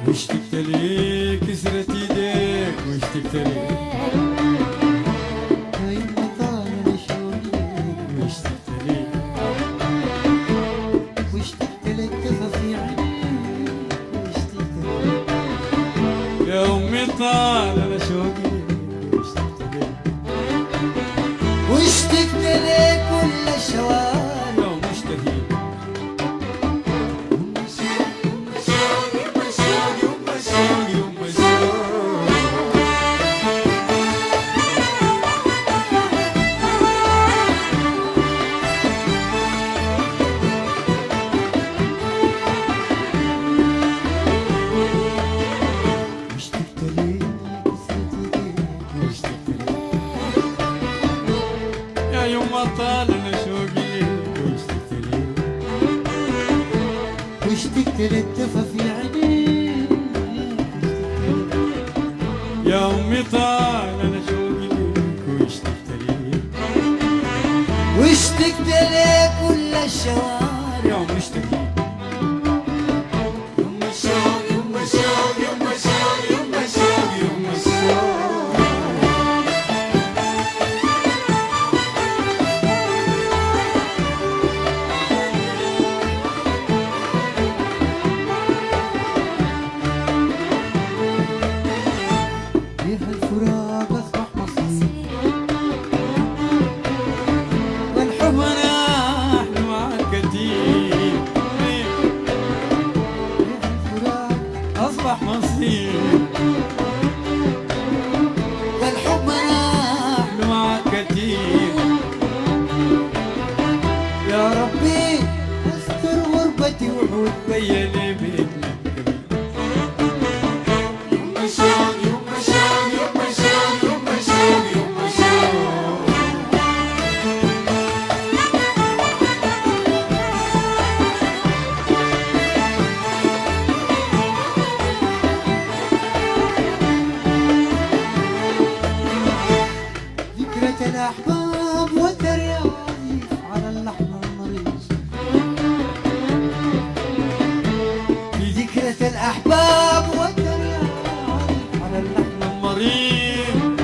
واشتقت ليك كسرت ايديك واشتقت ليك يا يما طال شوقي واشتقت ليك واشتقت لك كفى عينيك واشتقت لك يا امي طال انا شوقي واشتقت ليك واشتقت لك كل الشوارع لو مشتهي واشتقت لك كسرت ايديك واشتقت لك يا يما طال انا شوقي واشتقت ليك واشتقت لك كفى عينيك يا امي طال انا شوقي واشتقت ليك واشتقت لك كل الشوارع يا مشتهي فيها الفراق اصبح مصير والحب نحن معك كتير الفراق اصبح مصير والحب نحن نحن معك كتير يا ربي استر غربتي وعود بين بيننا ذكرى الأحباب والترياضي على اللحم المريض في ذكرى الأحباب والترياضي على اللحم مريض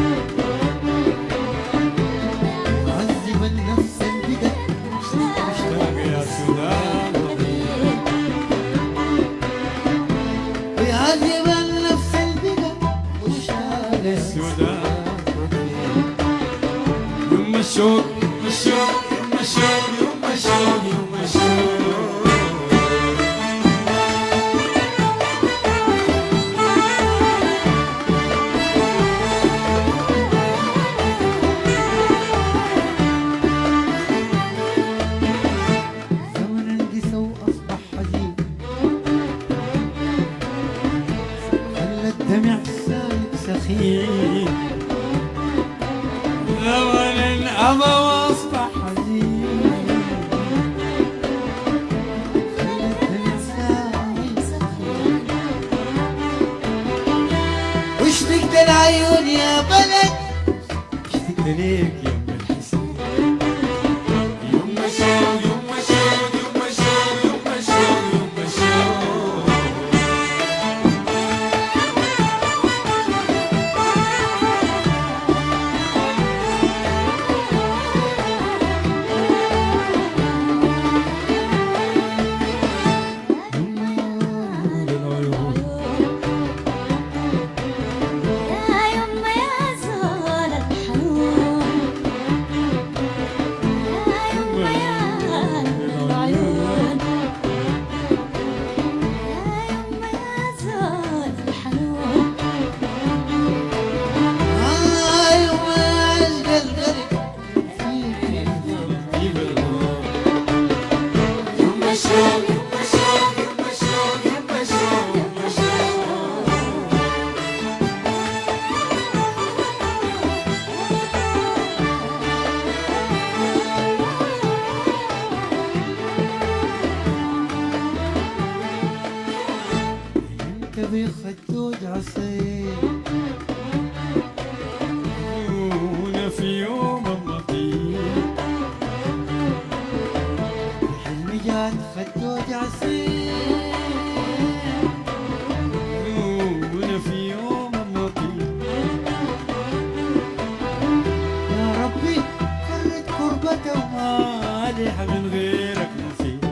معذب النفس بقد مشتاق يا سودان ويعذب النفس بقد مشتاق السودان يما الشوق الشوق يما الشوق يما الشوق يما الشوق زمن انقسى وأصبح حزين خلى الدمع سايب سخين زمن الأبى واصبح حزين خلى الدمع سايب سخين واشتقت العيون يا بلد اشتقت ليك يا ام الحسين يما الشوق يما الشوق يما الشوق يما الشوق يما الشوق قلبي خدود عصير عيونه في يوم مطير حلمي جات خدود عصير عيونه في يوم مطير يا ربي فرد كربته مالح من غيرك نصيب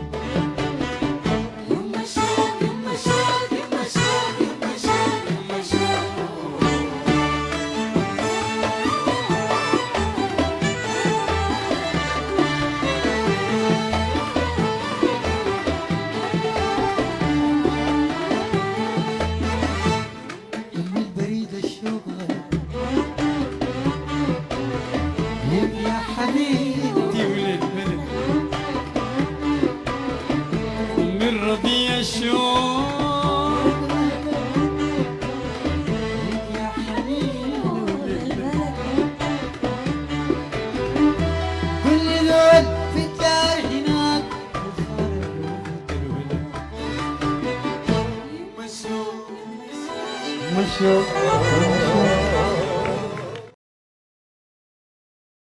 يما شوق يما شوق يما شوق يما شوق يما شوق يم البريد الشوق يم يا حبيبي دي ولد بلد من رضيع الشوق يا حبيبي كل ذول في الدار هناك يما شوق مشوا